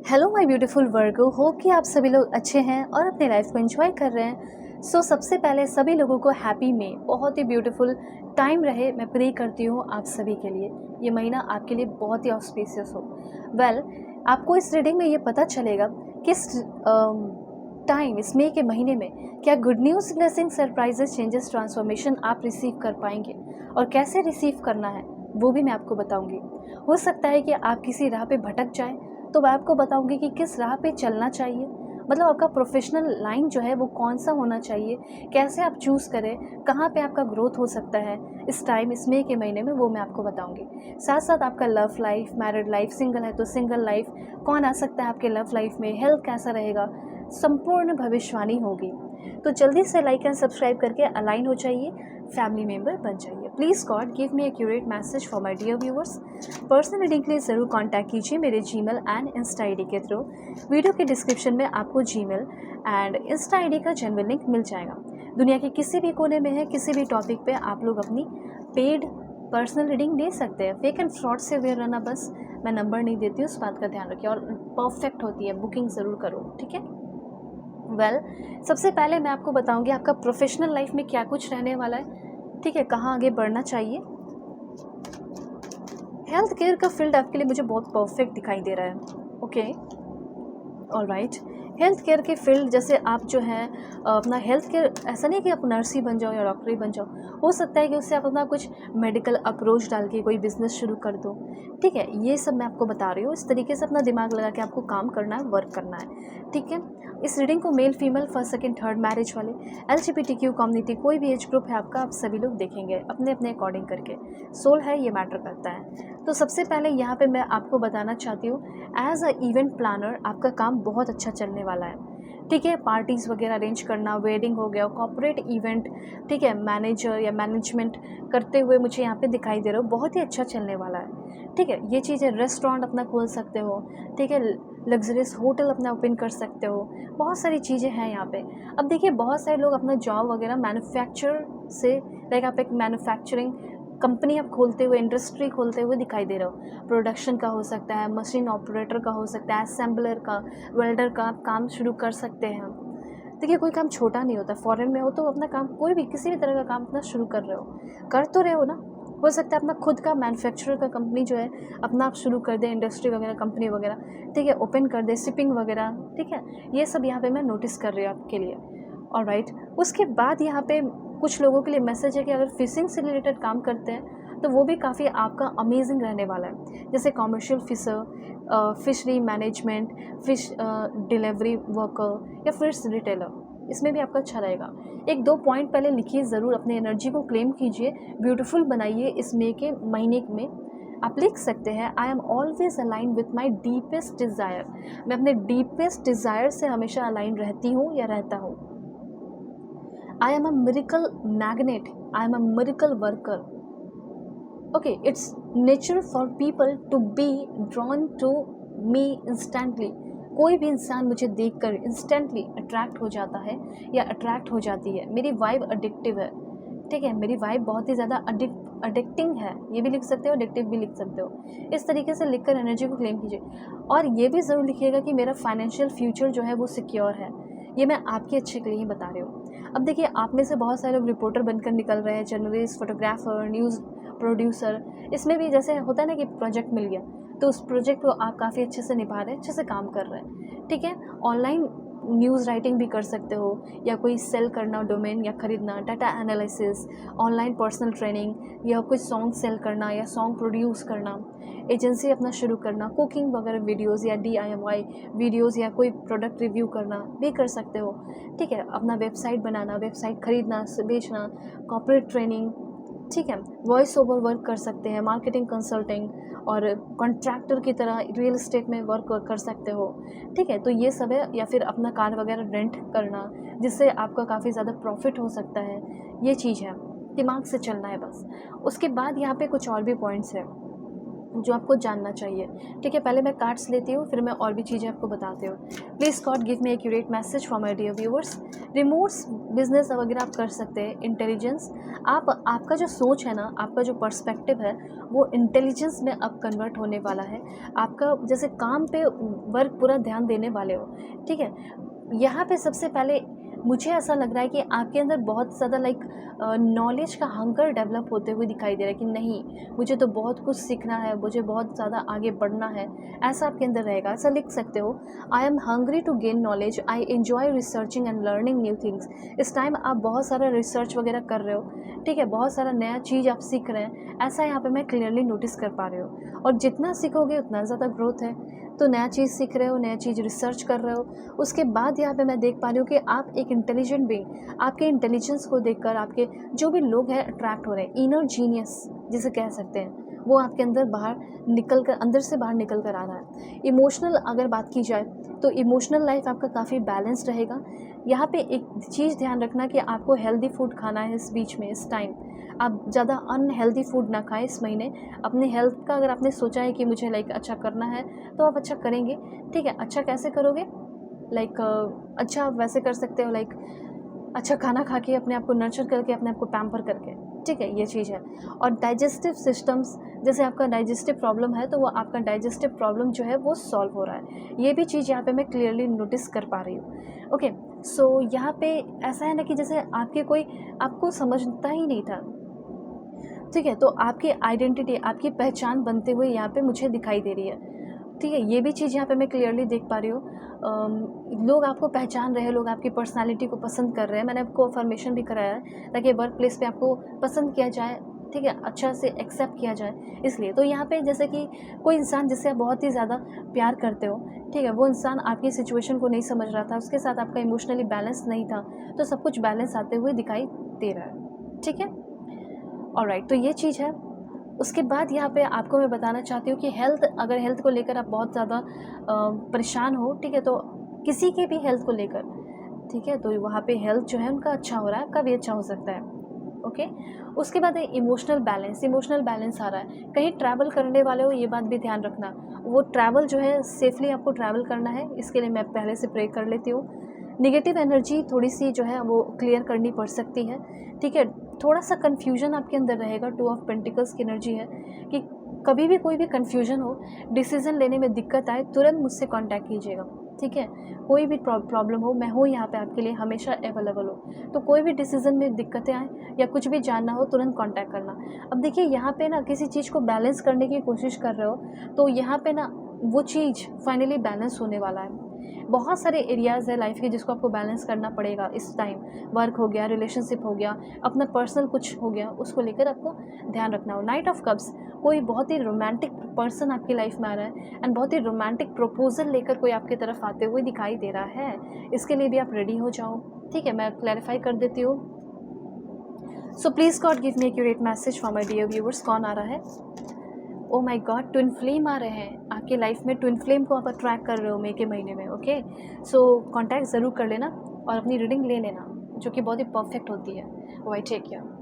Hello my beautiful Virgo, hope कि आप सभी लोग अच्छे हैं और अपने लाइफ को एंजॉय कर रहे हैं। सबसे पहले सभी लोगों को हैप्पी मे, बहुत ही ब्यूटीफुल टाइम रहे। मैं प्रे करती हूँ आप सभी के लिए ये महीना आपके लिए बहुत ही ऑस्पिशियस हो। वेल, आपको इस रीडिंग में ये पता चलेगा किस टाइम इस मई के महीने में क्या good news, blessing, surprises, changes, transformation आप रिसीव कर पाएंगे और कैसे रिसीव करना है वो भी मैं आपको बताऊंगी। हो सकता है कि आप किसी राह पे भटक जाएं, तो मैं आपको बताऊंगी कि किस राह पे चलना चाहिए, मतलब आपका प्रोफेशनल लाइन जो है वो कौन सा होना चाहिए, कैसे आप चूज़ करें, कहाँ पे आपका ग्रोथ हो सकता है इस टाइम, इस मई के महीने में, वो मैं आपको बताऊंगी। साथ साथ आपका love life, married life, single है तो सिंगल लाइफ, कौन आ सकता है आपके लव लाइफ में, हेल्थ कैसा रहेगा, संपूर्ण भविष्यवाणी होगी। तो जल्दी से लाइक एंड सब्सक्राइब करके अलाइन हो जाइए, फैमिली मेम्बर बन जाइए। Please God give me accurate message for my dear viewers. Personal reading के लिए ज़रूर कांटेक्ट कीजिए मेरे जीमेल एंड इंस्टा आईडी के थ्रू। वीडियो के डिस्क्रिप्शन में आपको जीमेल एंड इंस्टा आईडी का जेन्युइन लिंक मिल जाएगा। दुनिया के किसी भी कोने में है, किसी भी टॉपिक पे आप लोग अपनी पेड पर्सनल रीडिंग ले सकते हैं। फेक एंड फ्रॉड से अवेयर रहना, बस मैं नंबर नहीं देती हूँ, उस बात का ध्यान रखिए, और परफेक्ट होती है, बुकिंग ज़रूर करो, ठीक है। वेल, सबसे पहले मैं आपको बताऊंगी आपका प्रोफेशनल लाइफ में क्या कुछ रहने वाला है, ठीक है, कहाँ आगे बढ़ना चाहिए। हेल्थ केयर का फील्ड आपके लिए मुझे बहुत परफेक्ट दिखाई दे रहा है। Okay, alright. हेल्थ केयर के फील्ड, जैसे आप जो है अपना हेल्थ केयर, ऐसा नहीं कि आप नर्स ही बन जाओ या डॉक्टर ही बन जाओ, हो सकता है कि उससे आप अपना कुछ मेडिकल अप्रोच डाल के कोई बिजनेस शुरू कर दो, ठीक है। ये सब मैं आपको बता रही हूँ, इस तरीके से अपना दिमाग लगा के आपको काम करना है, वर्क करना है, ठीक है। इस रीडिंग को male, female, first, second, third, marriage वाले, LGBTQ कम्युनिटी, कोई भी एज ग्रुप है आपका, आप सभी लोग देखेंगे अपने अपने अकॉर्डिंग करके। सोल है, ये मैटर करता है। तो सबसे पहले यहाँ पे मैं आपको बताना चाहती हूँ, एज अ इवेंट प्लानर आपका काम बहुत अच्छा चलने वाला है, ठीक है। पार्टीज़ वगैरह अरेंज करना, वेडिंग हो गया, कॉर्पोरेट इवेंट, ठीक है, मैनेजर या मैनेजमेंट करते हुए मुझे यहाँ पे दिखाई दे रहा हो, बहुत ही अच्छा चलने वाला है, ठीक है। ये चीज़ें, रेस्टोरेंट अपना खोल सकते हो, ठीक है, लग्जरियस होटल अपना ओपन कर सकते हो, बहुत सारी चीज़ें हैं यहाँ पे। अब देखिए, बहुत सारे लोग अपना जॉब वगैरह मैन्युफैक्चर से, लाइक आप एक मैन्युफैक्चरिंग कंपनी आप खोलते हुए, इंडस्ट्री खोलते हुए दिखाई दे रहे हो। प्रोडक्शन का हो सकता है, मशीन ऑपरेटर का हो सकता है, असेंबलर का, वेल्डर का, आप काम शुरू कर सकते हैं। देखिए, कोई काम छोटा नहीं होता। फॉरेन में हो तो अपना काम, कोई भी किसी भी तरह का काम अपना शुरू कर रहे हो, कर तो रहे हो ना। हो सकता है अपना खुद का मैन्युफैक्चरर का कंपनी जो है अपना आप शुरू कर दें, इंडस्ट्री वगैरह, कंपनी वगैरह, ठीक है, ओपन कर दे, शिपिंग वगैरह, ठीक है। ये सब यहाँ पे मैं नोटिस कर रही हूँ आपके लिए, ऑलराइट। उसके बाद यहाँ पे कुछ लोगों के लिए मैसेज है कि अगर फिशिंग से रिलेटेड काम करते हैं तो वो भी काफ़ी आपका अमेजिंग रहने वाला है। जैसे commercial fisher, fishery management, fish delivery worker या फिश रिटेलर, इसमें भी आपका अच्छा रहेगा। एक दो पॉइंट पहले लिखिए ज़रूर, अपने एनर्जी को क्लेम कीजिए, ब्यूटीफुल बनाइए इस मई के महीने में। आप लिख सकते हैं, I am always align with my deepest desire. मैं अपने डीपेस्ट डिज़ायर से हमेशा अलाइन रहती हूँ या रहता हूँ। I am a miracle magnet. I am a miracle worker. Okay, it's nature for people to be drawn to me instantly. कोई भी इंसान मुझे देखकर इंस्टेंटली अट्रैक्ट हो जाता है या अट्रैक्ट हो जाती है। मेरी वाइब अडिक्टिव है, ठीक है, मेरी वाइब बहुत ही ज़्यादा अडिक्टिंग है। ये भी लिख सकते हो, अडिक्टिव भी लिख सकते हो। इस तरीके से लिखकर एनर्जी को क्लेम कीजिए। और ये भी ज़रूर लिखिएगा कि मेरा फाइनेंशियल फ्यूचर जो है वो सिक्योर है। ये मैं आपके अच्छे के लिए ही बता रही हूँ। अब देखिए, आप में से बहुत सारे लोग रिपोर्टर बनकर निकल रहे हैं, जर्नलिस्ट, फोटोग्राफर, न्यूज़ प्रोड्यूसर। इसमें भी जैसे होता है ना कि प्रोजेक्ट मिल गया तो उस प्रोजेक्ट को आप काफ़ी अच्छे से निभा रहे हैं, अच्छे से काम कर रहे हैं, ठीक है। ऑनलाइन न्यूज़ राइटिंग भी कर सकते हो, या कोई सेल करना, डोमेन या खरीदना, data analysis, online personal training, या कोई सॉन्ग सेल करना या सॉन्ग प्रोड्यूस करना, एजेंसी अपना शुरू करना, कुकिंग वगैरह वीडियोस या DIY वीडियोस, या कोई प्रोडक्ट रिव्यू करना भी कर सकते हो, ठीक है। अपना वेबसाइट बनाना, वेबसाइट खरीदना, बेचना, कॉर्पोरेट ट्रेनिंग, ठीक है। वॉइस ओवर वर्क कर सकते हैं, मार्केटिंग, कंसल्टिंग, और कॉन्ट्रैक्टर की तरह रियल एस्टेट में वर्क कर सकते हो, ठीक है। तो ये सब है, या फिर अपना कार वगैरह रेंट करना, जिससे आपका काफ़ी ज़्यादा प्रॉफिट हो सकता है। ये चीज़ है, दिमाग से चलना है बस। उसके बाद यहाँ पे कुछ और भी पॉइंट्स हैं। जो आपको जानना चाहिए। ठीक है, पहले मैं कार्ड्स लेती हूँ, फिर मैं और भी चीज़ें आपको बताती हूँ। Please God give me accurate message for my dear viewers. Remotes business वगैरह आप कर सकते हैं। इंटेलिजेंस, आपका जो सोच है ना, आपका जो पर्सपेक्टिव है, वो इंटेलिजेंस में अब कन्वर्ट होने वाला है। आपका जैसे काम पे वर्क पूरा ध्यान देने वाले हो। ठीक है, यहाँ पे सबसे पहले मुझे ऐसा लग रहा है कि आपके अंदर बहुत ज़्यादा नॉलेज का हंगर डेवलप होते हुए दिखाई दे रहा है कि नहीं, मुझे तो बहुत कुछ सीखना है, मुझे बहुत ज़्यादा आगे बढ़ना है। ऐसा आपके अंदर रहेगा। ऐसा लिख सकते हो, I am hungry to gain knowledge, I enjoy researching and learning new things. इस टाइम आप बहुत सारा रिसर्च वगैरह कर रहे हो। ठीक है, बहुत सारा नया चीज़ आप सीख रहे हैं, ऐसा यहाँ पे मैं क्लियरली नोटिस कर पा रहे हो। और जितना सीखोगे उतना ज़्यादा ग्रोथ है। तो नया चीज़ सीख रहे हो, नया चीज़ रिसर्च कर रहे हो। उसके बाद यहाँ पे मैं देख पा रही हूँ कि आप एक इंटेलिजेंट बीइंग, आपके इंटेलिजेंस को देखकर आपके जो भी लोग हैं अट्रैक्ट हो रहे हैं। इनर जीनियस जिसे कह सकते हैं, वो आपके अंदर बाहर निकल कर, अंदर से बाहर निकल कर आ रहा है। इमोशनल अगर बात की जाए तो इमोशनल लाइफ आपका काफ़ी बैलेंस्ड रहेगा। यहाँ पे एक चीज़ ध्यान रखना कि आपको हेल्दी फूड खाना है इस बीच में, इस टाइम आप ज़्यादा अनहेल्दी फूड ना खाएं इस महीने। अपने हेल्थ का अगर आपने सोचा है कि मुझे अच्छा करना है, तो आप अच्छा करेंगे। ठीक है, अच्छा कैसे करोगे? अच्छा आप वैसे कर सकते हो, अच्छा खाना खा के, अपने आप को नर्चर करके, अपने आप को पैम्पर करके। ठीक है, ये चीज़ है। और डाइजेस्टिव सिस्टम्स, जैसे आपका डाइजेस्टिव प्रॉब्लम है, तो वो आपका डाइजेस्टिव प्रॉब्लम जो है वो सॉल्व हो रहा है। ये भी चीज़ यहाँ पे मैं क्लियरली नोटिस कर पा रही हूँ। ओके, सो यहाँ पे ऐसा है ना कि जैसे आपको समझता ही नहीं था। ठीक है, तो आपकी आइडेंटिटी, आपकी पहचान बनते हुए यहाँ पे मुझे दिखाई दे रही है। ठीक है, ये भी चीज़ यहाँ पे मैं क्लियरली देख पा रही हूँ। लोग आपको पहचान रहे हैं, लोग आपकी पर्सनालिटी को पसंद कर रहे हैं। मैंने आपको अफर्मेशन भी कराया है ताकि वर्क प्लेस पे आपको पसंद किया जाए। ठीक है, अच्छा से एक्सेप्ट किया जाए, इसलिए। तो यहाँ पे जैसे कि कोई इंसान जिससे आप बहुत ही ज़्यादा प्यार करते हो, ठीक है, वो इंसान आपकी सिचुएशन को नहीं समझ रहा था, उसके साथ आपका इमोशनली बैलेंस नहीं था, तो सब कुछ बैलेंस आते हुए दिखाई दे रहा है। ठीक है, ऑलराइट, तो ये चीज़ है। उसके बाद यहाँ पे आपको मैं बताना चाहती हूँ कि अगर हेल्थ को लेकर आप बहुत ज़्यादा परेशान हो, ठीक है, तो किसी के भी हेल्थ को लेकर, ठीक है, तो वहाँ पे हेल्थ जो है उनका अच्छा हो रहा है, आपका भी अच्छा हो सकता है। ओके, उसके बाद है इमोशनल बैलेंस। इमोशनल बैलेंस आ रहा है। कहीं ट्रैवल करने वाले हो, ये बात भी ध्यान रखना, वो ट्रैवल जो है सेफली आपको ट्रैवल करना है, इसके लिए मैं पहले से प्रे कर लेती हूँ। निगेटिव एनर्जी थोड़ी सी जो है वो क्लियर करनी पड़ सकती है। ठीक है, थोड़ा सा कन्फ्यूजन आपके अंदर रहेगा। 2 ऑफ पेंटिकल्स की एनर्जी है कि कभी भी कोई भी कन्फ्यूजन हो, डिसीजन लेने में दिक्कत आए, तुरंत मुझसे कांटेक्ट कीजिएगा। ठीक है, कोई भी प्रॉब्लम हो, मैं हूँ यहाँ पे आपके लिए, हमेशा अवेलेबल हो। तो कोई भी डिसीजन में दिक्कतें आए या कुछ भी जानना हो, तुरंत कांटेक्ट करना। अब देखिए, यहाँ पे ना किसी चीज़ को बैलेंस करने की कोशिश कर रहे हो, तो यहाँ पे ना वो चीज़ फाइनली बैलेंस होने वाला है। बहुत सारे एरियाज़ है लाइफ के जिसको आपको बैलेंस करना पड़ेगा इस टाइम। वर्क हो गया, रिलेशनशिप हो गया, अपना पर्सनल कुछ हो गया, उसको लेकर आपको ध्यान रखना हो। नाइट ऑफ कप्स, कोई बहुत ही रोमांटिक पर्सन आपकी लाइफ में आ रहा है एंड बहुत ही रोमांटिक प्रपोजल लेकर कोई आपकी तरफ आते हुए दिखाई दे रहा है। इसके लिए भी आप रेडी हो जाओ। ठीक है, मैं क्लैरिफाई कर देती हूँ। So please God give me accurate message for my dear viewers. कौन आ रहा है? Oh my God, twin flame आ रहे हैं आपकी लाइफ में। ट्विन फ्लेम को आप अट्रैक्ट कर रहे हो मई के महीने में। ओके, सो कांटेक्ट ज़रूर कर लेना और अपनी रीडिंग ले लेना, जो कि बहुत ही परफेक्ट होती है। Bye take care.